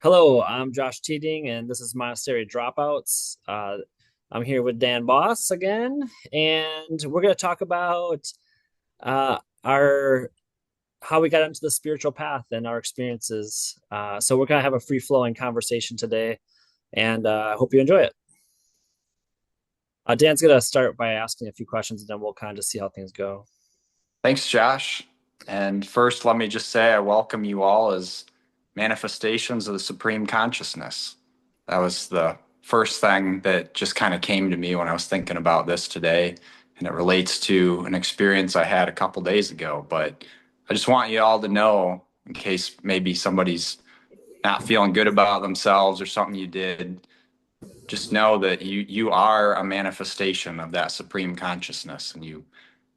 Hello, I'm Josh Teeting, and this is Monastery Dropouts. I'm here with Dan Boss again, and we're going to talk about our how we got into the spiritual path and our experiences. So we're going to have a free flowing conversation today, and I hope you enjoy it. Dan's going to start by asking a few questions, and then we'll kind of see how things go. Thanks, Josh. And first, let me just say I welcome you all as manifestations of the Supreme Consciousness. That was the first thing that just kind of came to me when I was thinking about this today. And it relates to an experience I had a couple days ago. But I just want you all to know, in case maybe somebody's not feeling good about themselves or something you did, just know that you are a manifestation of that Supreme Consciousness. And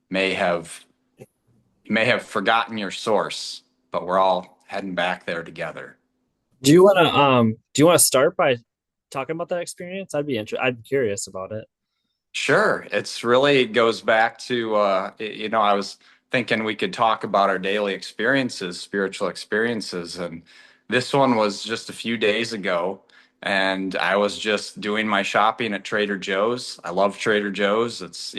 may have you may have forgotten your source, but we're all heading back there together. Do you want to start by talking about that experience? I'd be curious about it. Sure, it's really goes back to I was thinking we could talk about our daily experiences, spiritual experiences, and this one was just a few days ago, and I was just doing my shopping at Trader Joe's. I love Trader Joe's. It's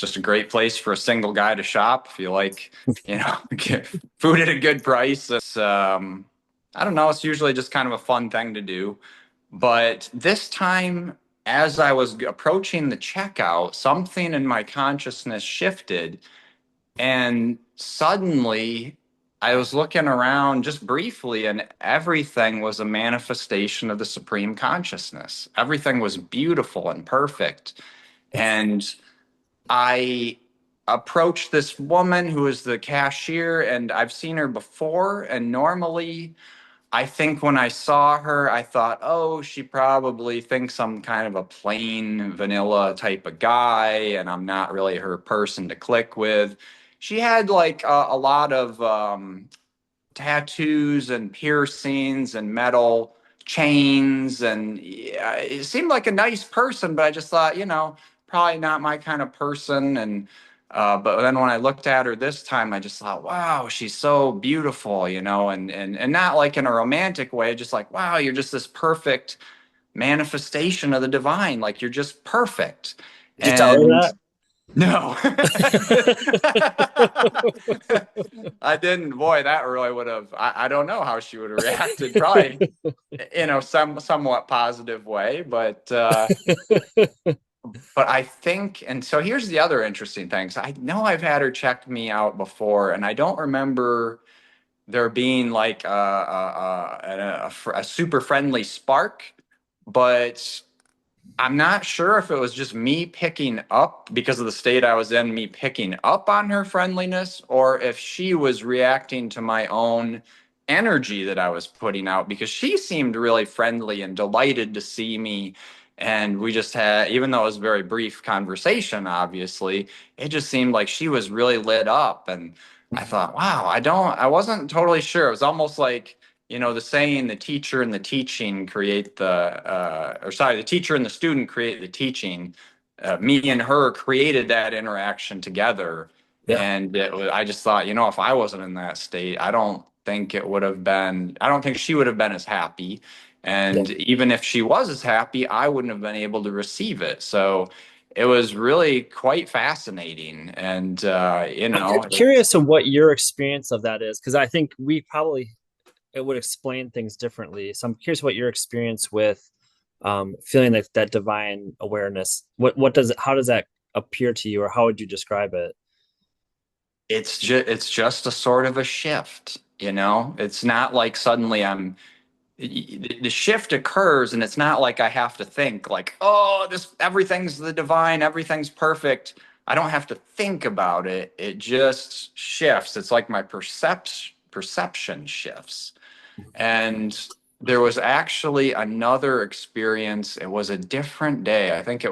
just a great place for a single guy to shop if you like, get food at a good price. I don't know, it's usually just kind of a fun thing to do. But this time, as I was approaching the checkout, something in my consciousness shifted. And suddenly I was looking around just briefly, and everything was a manifestation of the Supreme Consciousness. Everything was beautiful and perfect. And I approached this woman who is the cashier, and I've seen her before. And normally, I think when I saw her, I thought, oh, she probably thinks I'm kind of a plain vanilla type of guy, and I'm not really her person to click with. She had like a lot of tattoos and piercings and metal chains, and yeah, it seemed like a nice person, but I just thought, probably not my kind of person. And but then when I looked at her this time, I just thought, wow, she's so beautiful, and not like in a romantic way, just like, wow, you're just this perfect manifestation of the divine, like you're just perfect. Did you tell And her no. that? I didn't. Boy, that really would have. I don't know how she would have reacted. Probably, somewhat positive way, but I think. And so here's the other interesting thing. So I know I've had her check me out before, and I don't remember there being like a super friendly spark, but I'm not sure if it was just me picking up because of the state I was in, me picking up on her friendliness, or if she was reacting to my own energy that I was putting out, because she seemed really friendly and delighted to see me. And we just had, even though it was a very brief conversation, obviously, it just seemed like she was really lit up. And I thought, wow, I wasn't totally sure. It was almost like, the saying, the teacher and the teaching create the teacher and the student create the teaching. Me and her created that interaction together. Yeah, And I just thought, if I wasn't in that state, I don't think she would have been as happy. yeah. And even if she was as happy, I wouldn't have been able to receive it. So it was really quite fascinating. And, Curious of what your experience of that is, because I think we probably it would explain things differently. So I'm curious what your experience with feeling that divine awareness. How does that appear to you, or how would you describe it? it's just a sort of a shift. It's not like suddenly the shift occurs, and it's not like I have to think like, oh, this everything's the divine, everything's perfect. I don't have to think about it. It just shifts. It's like my perception shifts. And there was actually another experience. It was a different day. I think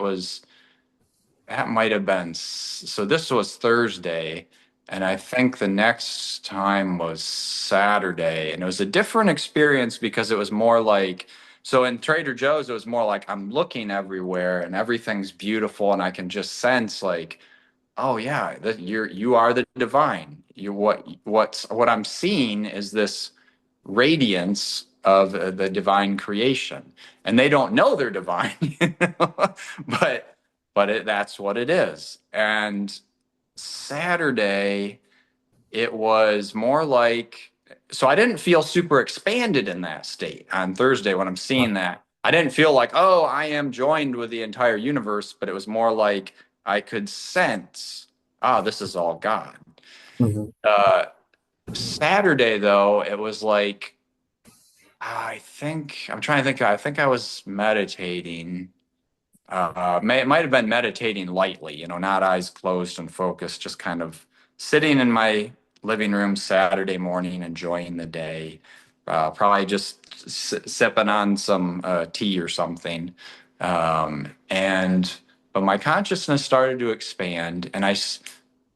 that might have been, so this was Thursday, and I think the next time was Saturday. And it was a different experience because it was more like, so in Trader Joe's, it was more like I'm looking everywhere and everything's beautiful, and I can just sense like, oh yeah, that you are the divine. What I'm seeing is this radiance of the divine creation, and they don't know they're divine, but that's what it is. And Saturday, it was more like, so I didn't feel super expanded in that state on Thursday when I'm seeing that. I didn't feel like, oh, I am joined with the entire universe, but it was more like I could sense, ah, this is all God. Mhm. Uh, Saturday, though, it was like, I think, I'm trying to think, I think I was meditating. It might have been meditating lightly, not eyes closed and focused, just kind of sitting in my living room Saturday morning, enjoying the day. Probably just sipping on some tea or something. But my consciousness started to expand, and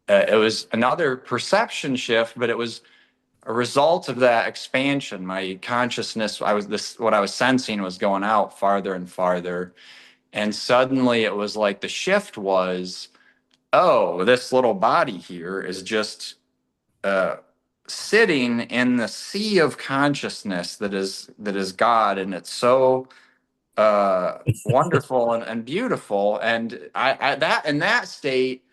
it was another perception shift, but it was a result of that expansion. My consciousness, what I was sensing was going out farther and farther. And suddenly it was like the shift was, oh, this little body here is just uh, sitting in the sea of consciousness that is God, and it's so wonderful and beautiful. And I that in that state,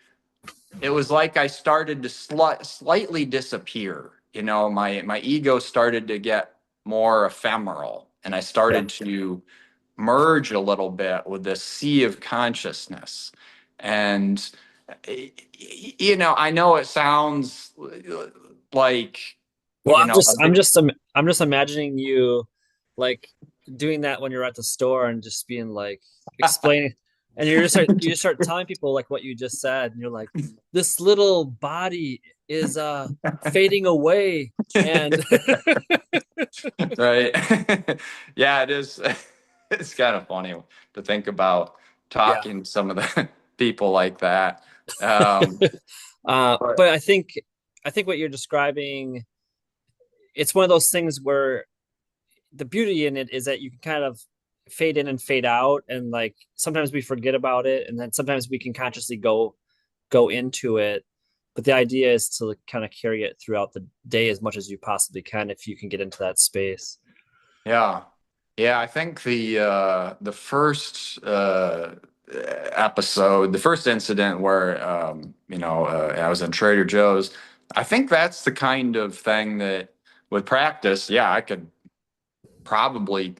it was like I started to slightly disappear. My ego started to get more ephemeral, and I Yeah. started to merge a little bit with this sea of consciousness. And I know it sounds like, Well, a bit. I'm just imagining you like doing that when you're at the store and just being like explaining, and you just start telling people like what you just said, and you're like, this little body is fading away, and Right. Yeah, it is. It's kind of funny to think about yeah. talking to some of the people like that. Um, but But I think what you're describing, it's one of those things where the beauty in it is that you can kind of fade in and fade out, and like sometimes we forget about it, and then sometimes we can consciously go into it, but the idea is to like kind of carry it throughout the day as much as you possibly can if you can get into that space. yeah, yeah, I think the first episode, the first incident where I was in Trader Joe's, I think that's the kind of thing that with practice, yeah, I could probably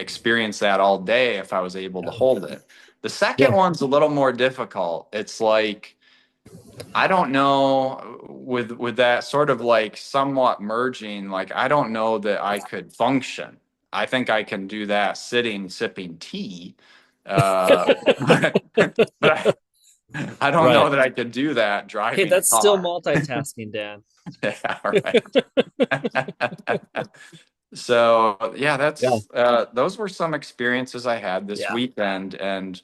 experience that all day if I was able to hold it. The second Yeah. one's a little more difficult. It's like, I don't know, with that sort of like somewhat merging, like I don't know that I could function. I think I can do that sitting sipping tea. But I don't know Right. that I could do that Hey, driving a that's still car. multitasking, Dan. Yeah, right. So yeah, Yeah. those were some experiences I had this Yeah. weekend, and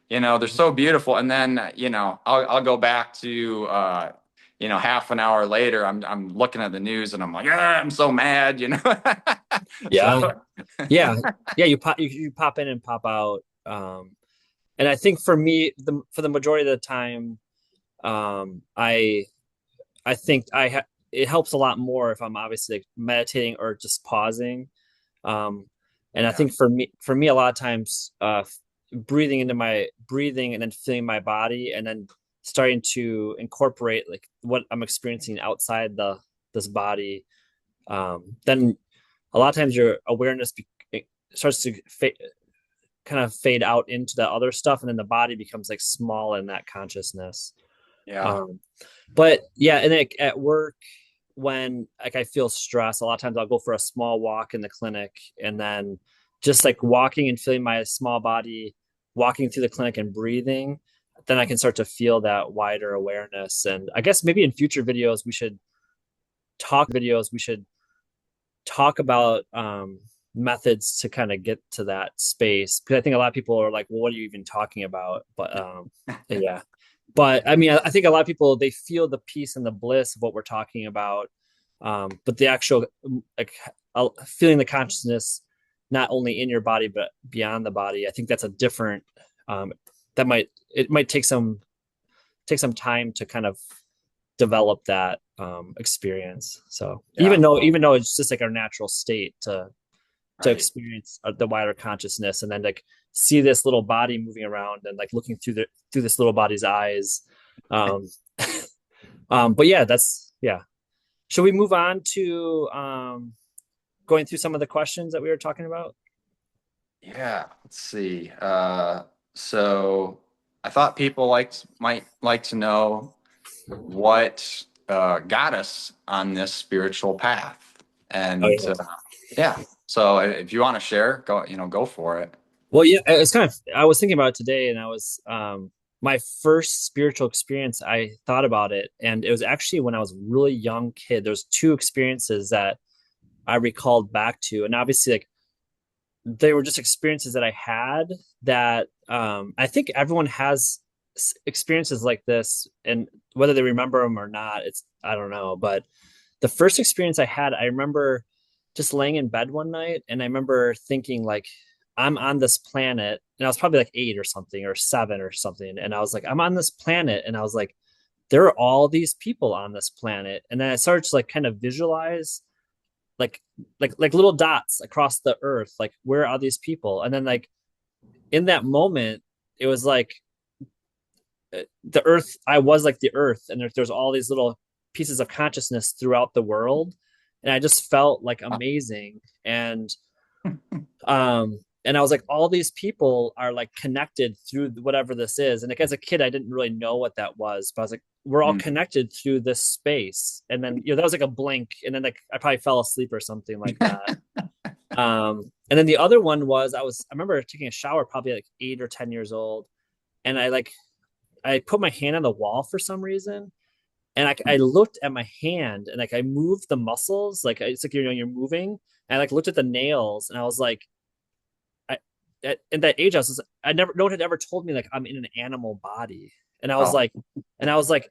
they're so beautiful. And then I'll go back to half an hour later, I'm looking at the news and I'm like, yeah, I'm so mad, Yeah. So Yeah. Yeah. You pop in and pop out. And I think for me, for the majority of the time, I think it helps a lot more if I'm obviously like meditating or just pausing. Um, and I yeah, think for me, a lot of times, breathing and then feeling my body, and then starting to incorporate like what I'm experiencing outside this body. Then a lot of times your awareness it starts to kind of fade out into the other stuff, and then the body becomes like small in that consciousness. yeah, Um, but yeah, and like at work, when like I feel stress, a lot of times I'll go for a small walk in the clinic, and then just like walking and feeling my small body, walking through the clinic and breathing, then I can start to feel that wider awareness. And I guess maybe in future videos we should talk about methods to kind of get to that space, because I think a lot of people are like, well, what are you even talking about? But yeah. But I mean, I think a lot of people, they feel the peace and the bliss of what we're talking about, but the actual like feeling the consciousness not only in your body but beyond the body, I think that's a different. Um, it might take some time to kind of develop that experience. So yeah. even though it's just like our natural state to to Right. experience the wider consciousness, and then like see this little body moving around and like looking through this little body's eyes. Um, but yeah, that's yeah. Should we move on to going through some of the questions that we were talking about? Yeah, let's see. So I thought people might like to know what got us on this spiritual path. Oh And yeah. yeah, so if you want to share, go for it. Well, yeah, it's kind of. I was thinking about it today, and I was my first spiritual experience. I thought about it, and it was actually when I was a really young kid. There's two experiences that I recalled back to, and obviously, like they were just experiences that I had that I think everyone has experiences like this, and whether they remember them or not, it's I don't know. But the first experience I had, I remember just laying in bed one night, and I remember thinking like I'm on this planet, and I was probably like 8 or something or 7 or something, and I was like I'm on this planet, and I was like there are all these people on this planet, and then I started to like kind of visualize like like little dots across the earth, like where are these people, and then like in that moment it was like the earth, I was like the earth, and there's all these little pieces of consciousness throughout the world, and I just felt like amazing. And I was like all these people are like connected through whatever this is, and like as a kid I didn't really know what that was, but I was like we're all Mm. connected through this space. And then that was like a blink, and then like I probably fell asleep or something like that. And then the other one was I remember taking a shower probably like 8 or 10 years old, and I put my hand on the wall for some reason, and I looked at my hand, and like I moved the muscles, like it's like you're moving, and I like looked at the nails, and I was like, I at that age I never no one had ever told me like I'm in an animal body, and I was Oh, like, and I was like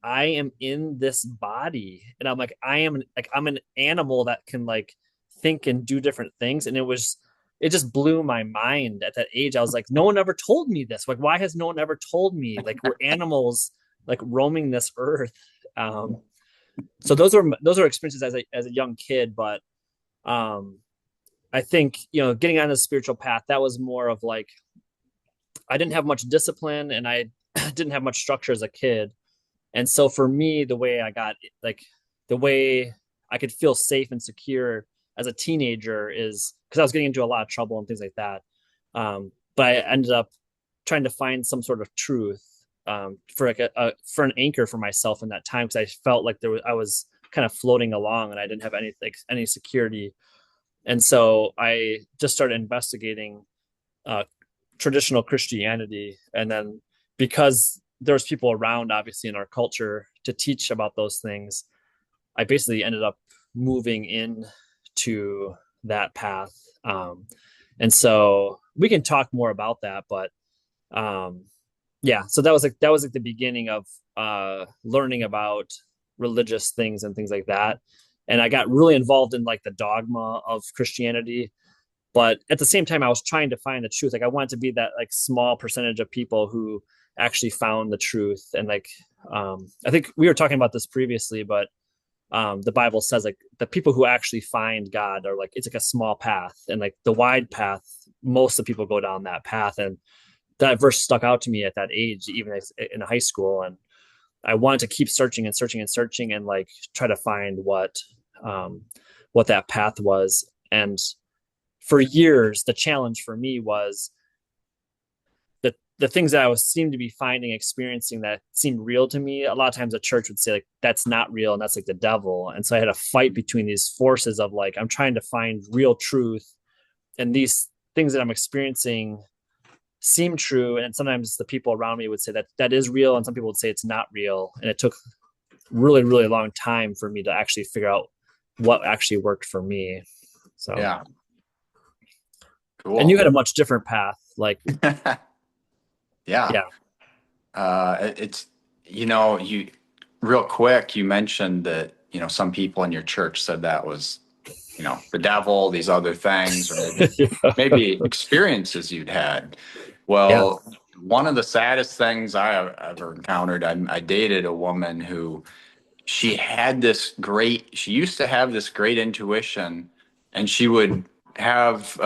I am in this body, and I'm like I'm an animal that can like think and do different things, and it just blew my mind at that age. I was like, no one ever told me this. Like, why has no one ever told me? Like, we're animals, like roaming this earth. Um, so those are experiences as a young kid, but um, I think getting on the spiritual path, that was more of like I didn't have much discipline, and I didn't have much structure as a kid. And so for me, the way I got like the way I could feel safe and secure as a teenager is because I was getting into a lot of trouble and things like that. But I ended up trying to find some sort of truth, for like for an anchor for myself in that time, because I felt like I was kind of floating along and I didn't have any security. And so I just started investigating uh, traditional Christianity, and then because there's people around, obviously, in our culture to teach about those things, I basically ended up moving in to that path. And so we can talk more about that, but um, yeah, so that was like the beginning of learning about religious things and things like that. And I got really involved in like the dogma of Christianity, but at the same time I was trying to find the truth. Like I wanted to be that like small percentage of people who actually found the truth. And like I think we were talking about this previously, but the Bible says like the people who actually find God are like it's like a small path, and like the wide path, most of the people go down that path. And that verse stuck out to me at that age, even in high school. And I wanted to keep searching and searching and searching, and like try to find um, what that path was. And for years, the challenge for me was the things that I was seemed to be finding, experiencing that seemed real to me. A lot of times the church would say like that's not real and that's like the devil. And so I had a fight between these forces of like I'm trying to find real truth, and these things that I'm experiencing seem true. And sometimes the people around me would say that that is real, and some people would say it's not real. And it took really, really long time for me to actually figure out what actually worked for me. So, yeah, and you cool. had a much different path. Like, Yeah. yeah, It's, you real quick, you mentioned that, some people in your church said that was, the devil, these other things, or maybe experiences you'd had. yeah, Well, one of the saddest things I ever encountered, I dated a woman who she used to have this great intuition, and she would have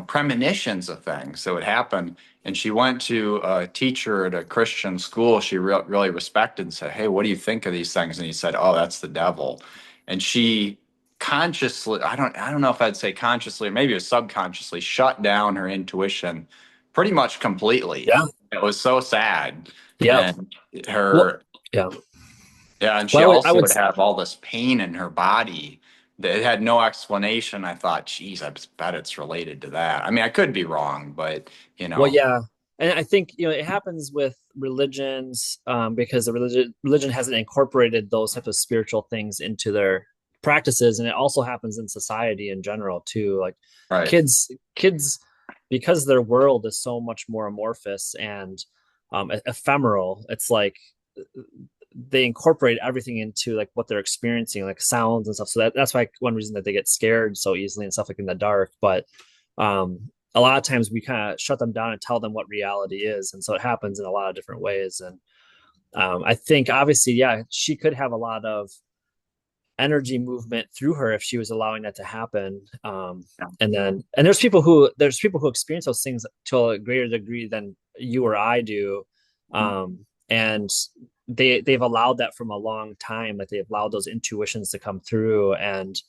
premonitions of things that would happen. And she went to a teacher at a Christian school she really respected and said, "Hey, what do you think of these things?" And he said, "Oh, that's the devil." And she consciously, I don't know if I'd say consciously, or maybe it was subconsciously, shut down her intuition pretty much completely. Yeah. It was so sad. Yep. And Well, her yeah. yeah, and she Well, I also would, would have all this pain in her body that it had no explanation. I thought, geez, I bet it's related to that. I mean, I could be wrong, but you well, know, yeah. And I think, it happens with religions, because the religion hasn't incorporated those types of spiritual things into their practices. And it also happens in society in general too. Like right. kids, because their world is so much more amorphous and ephemeral, it's like they incorporate everything into like what they're experiencing, like sounds and stuff. So that's why one reason that they get scared so easily and stuff like in the dark. But a lot of times we kind of shut them down and tell them what reality is, and so it happens in a lot of different ways. And I think obviously, yeah, she could have a lot of energy movement through her if she was allowing that to happen. Yeah. And there's people who experience those things to a greater degree than you or I do. And they've allowed that from a long time. Like they've allowed those intuitions to come through. And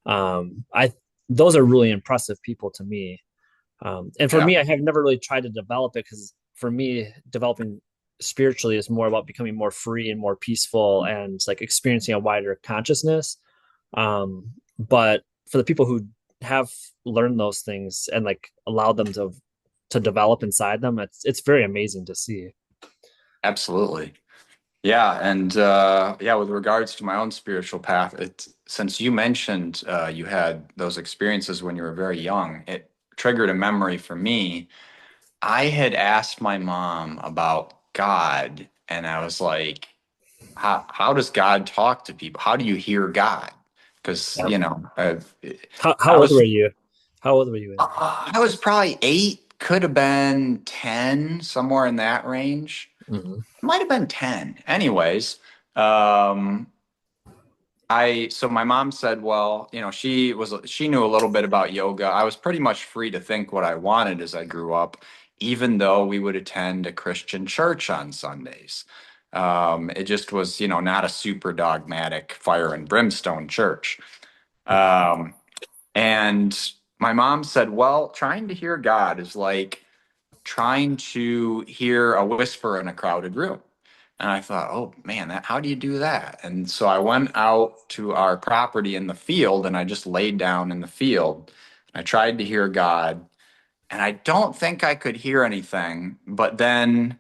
I those are really impressive people to me. And for Yeah. me, I have never really tried to develop it because for me, developing spiritually is more about becoming more free and more peaceful and like experiencing a wider consciousness. But for the people who have learned those things and like allowed them to develop inside them, it's very amazing to see. Absolutely. Yeah, and yeah, with regards to my own spiritual path, since you mentioned you had those experiences when you were very young, it triggered a memory for me. I had asked my mom about God, and I was like, how does God talk to people? How do you hear God? Because, Yeah. How I old were was you? How old were you in? I was probably 8, could have been 10, somewhere in that range. Mm-hmm. Might have been 10. Anyways, um, so my mom said, well, she knew a little bit about yoga. I was pretty much free to think what I wanted as I grew up, even though we would attend a Christian church on Sundays. It just was, not a super dogmatic fire and brimstone church. Um, and my mom said, well, trying to hear God is like trying to hear a whisper in a crowded room. And I thought, oh man, how do you do that? And so I went out to our property in the field and I just laid down in the field. I tried to hear God, and I don't think I could hear anything. But then,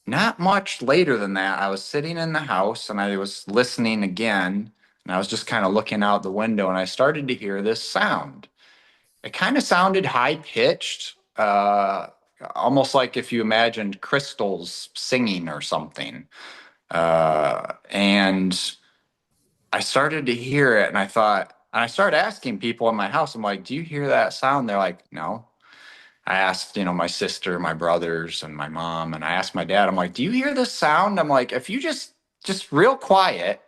not much later than that, I was sitting in the house and I was listening again. And I was just kind of looking out the window and I started to hear this sound. It kind of sounded high pitched, almost like if you imagined crystals singing or something. And I started to hear it, and I started asking people in my house, I'm like, do you hear that sound? They're like, no. I asked, my sister, my brothers, and my mom, and I asked my dad, I'm like, do you hear this sound? I'm like, if you just real quiet,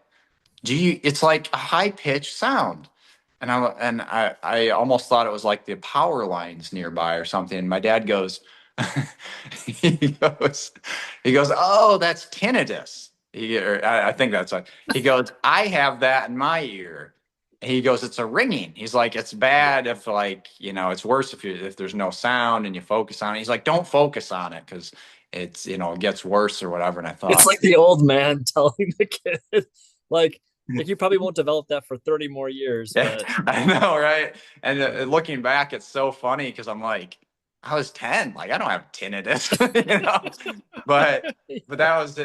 it's like a high pitched sound. And I almost thought it was like the power lines nearby or something. My dad goes, he goes, he goes, oh, that's tinnitus. I think that's what he goes. I have that in my ear. He goes, it's a ringing. He's like, it's bad if like it's worse if there's no sound and you focus on it. He's like, don't focus on it because it gets worse or whatever. And I It's thought, like the old man telling the kid, like, like you probably won't develop that for 30 more years, yeah, but I know, right? And looking back, it's so funny because I'm like, I was 10, like I don't have tinnitus, you know. But that was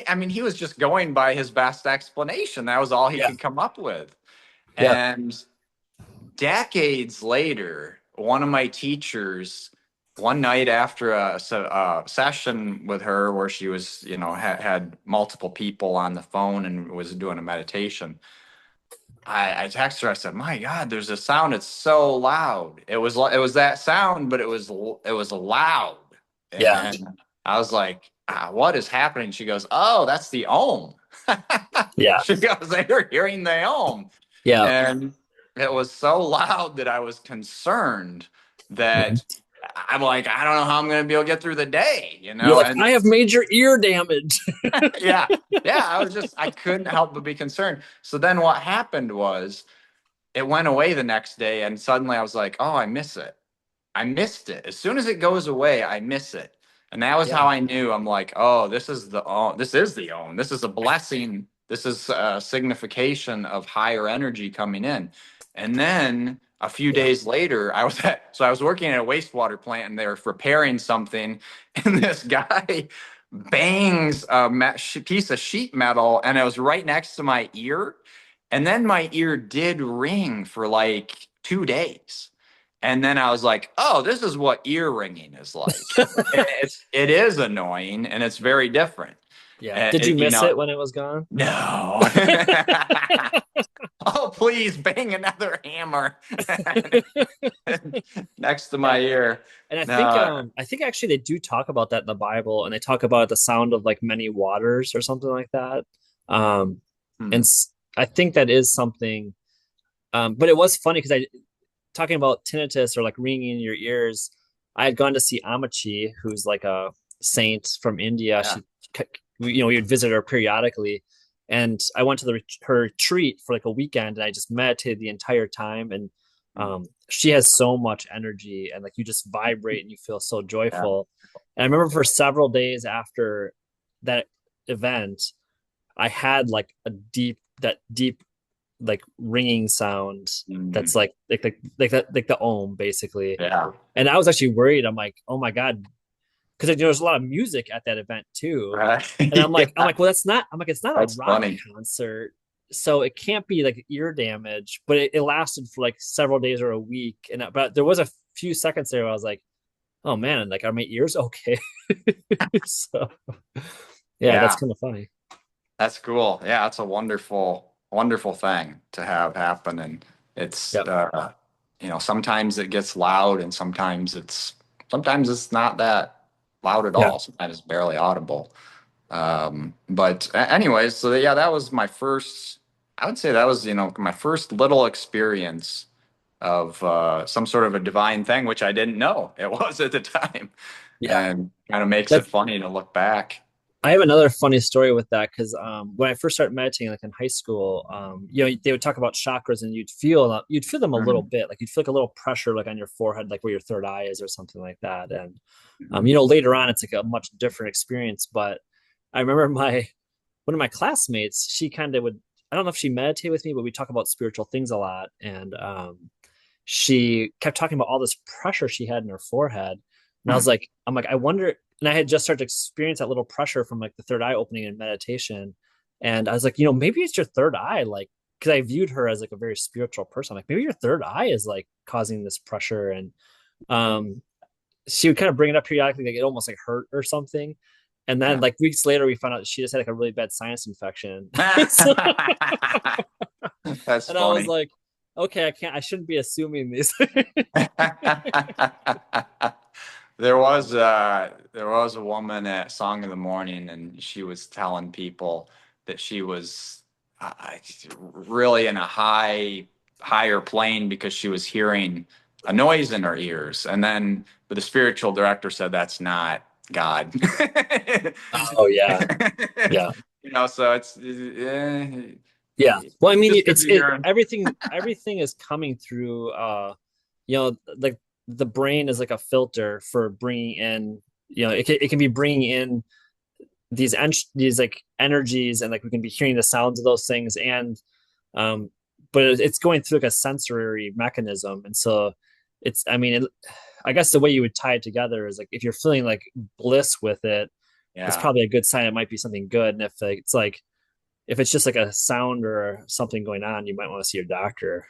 I mean, he was just going by his best explanation. That was all he yeah, could come up with. yeah, And decades later, one of my teachers, one night after a session with her where she was, had multiple people on the phone and was doing a meditation, I texted her. I said, "My God, there's a sound. It's so loud. It was that sound, but it was loud." yeah, And I was like, "What is happening?" She goes, "Oh, that's the ohm." yeah, She goes, "They're hearing the ohm," yeah. and it was so loud that I was concerned Mhm. that I'm like, I don't know how I'm going to be able to get through the day, You're like, and I have major ear damage. yeah, yeah, I couldn't help but be concerned. So then what happened was it went away the next day, and suddenly I was like, oh, I miss it. I missed it. As soon as it goes away, I miss it. And that was how Yeah, I knew. I'm like, oh, this is the own. This is a blessing. This is a signification of higher energy coming in. And then a few yeah, days later, I was working at a wastewater plant and they were repairing something, and this guy bangs a piece of sheet metal, and it was right next to my ear. And then my ear did ring for like 2 days. And then I was like, oh, this is what ear ringing is like. And it is annoying and it's very different. yeah. Did you You miss know, it when it was gone? no. Oh, please bang another hammer next to my Yeah. ear. And No. I think actually they do talk about that in the Bible, and they talk about the sound of like many waters or something like that. Um, and Hmm. I think that is something. But it was funny because I talking about tinnitus or like ringing in your ears. I had gone to see Amachi, who's like a saint from India. Yeah. We would visit her periodically, and I went to her retreat for like a weekend, and I just meditated the entire time. And she has so much energy, and like you just vibrate and you feel so Yeah. joyful. And I remember for several days after that event, I had like that deep like ringing sound that's Mm. like that like the ohm basically. Yeah. And I was actually worried. I'm like, oh my god, because there's a lot of music at that event too. Right. And I'm Yeah. like, well, that's not. I'm like, it's not a That's rock funny. concert, so it can't be like ear damage. But it lasted for like several days or a week. And but there was a few seconds there where I was like, oh man, like are my ears okay? So yeah, that's Yeah. kind of funny. That's cool. Yeah, that's a wonderful, wonderful thing to have happen. And it's Yep. sometimes it gets loud and sometimes it's not that loud at Yeah. all. Sometimes it's barely audible. But anyways, so yeah, that was my first, I would say that was, my first little experience of some sort of a divine thing, which I didn't know it was at the time. Yeah. And kind of makes it That's funny to look back. I have another funny story with that because when I first started meditating, like in high school, they would talk about chakras, and you'd feel them a little Mhm. bit, like you'd feel like a little pressure, like on your forehead, like where your third eye is, or something like that. And Mhm. later on, it's like a much different experience. But I remember my one of my classmates, she kind of would, I don't know if she meditated with me, but we talk about spiritual things a lot, and she kept talking about all this pressure she had in her forehead. And I'm like, I wonder. And I had just started to experience that little pressure from like the third eye opening in meditation. And I was like, maybe it's your third eye. Like, because I viewed her as like a very spiritual person. I'm like, maybe your third eye is like causing this pressure. And um, she would kind of bring it up periodically, like it almost like hurt or something. And then Yeah. like weeks later, we found out she just had like a really bad sinus infection. So, That's and I was funny. like, okay, I shouldn't be assuming these. There was a woman at Song of the Morning, and she was telling people that she was uh, really in a higher plane because she was hearing a noise in her ears, and then but the spiritual director said that's not God. Oh yeah, yeah. So it's Yeah. Well, I mean, just because you're hearing. everything is coming through like the brain is like a filter for bringing in, it can be bringing in these like energies, and like we can be hearing the sounds of those things, and um but it's going through like a sensory mechanism. And so it's, I mean, I guess the way you would tie it together is like if you're feeling like bliss with it, it's Yeah. probably a good sign. It might be something good. And if it's like if it's just like a sound or something going on, you might want to see your doctor.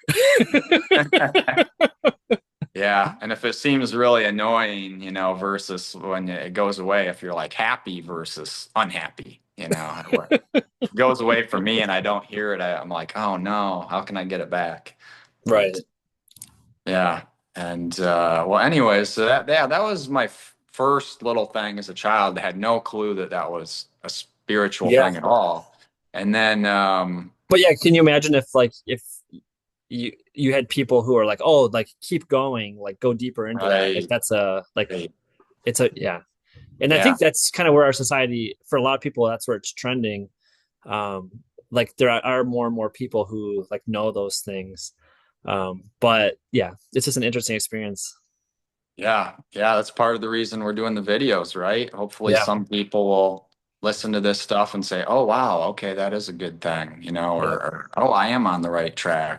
Yeah, and if it seems really annoying, versus when it goes away, if you're like happy versus unhappy, where it goes away from me and I don't hear it, I'm like, oh no, how can I get it back? But Right. yeah, and well, anyways, so that was my first little thing as a child. I had no clue that that was a spiritual Yeah. thing at all. And then But yeah, can you imagine if like if you had people who are like, oh, like keep going, like go deeper into that. Like Right. that's a like Right. it's a yeah. And I Yeah. think that's kind of where our society, for a lot of people, that's where it's trending. Um, like there are more and more people who like know those things. But yeah, it's just an interesting experience. Yeah. Yeah. That's part of the reason we're doing the videos, right? Hopefully Yeah, some people will listen to this stuff and say, oh, wow, okay, that is a good thing, yeah, or oh, I am on the right track.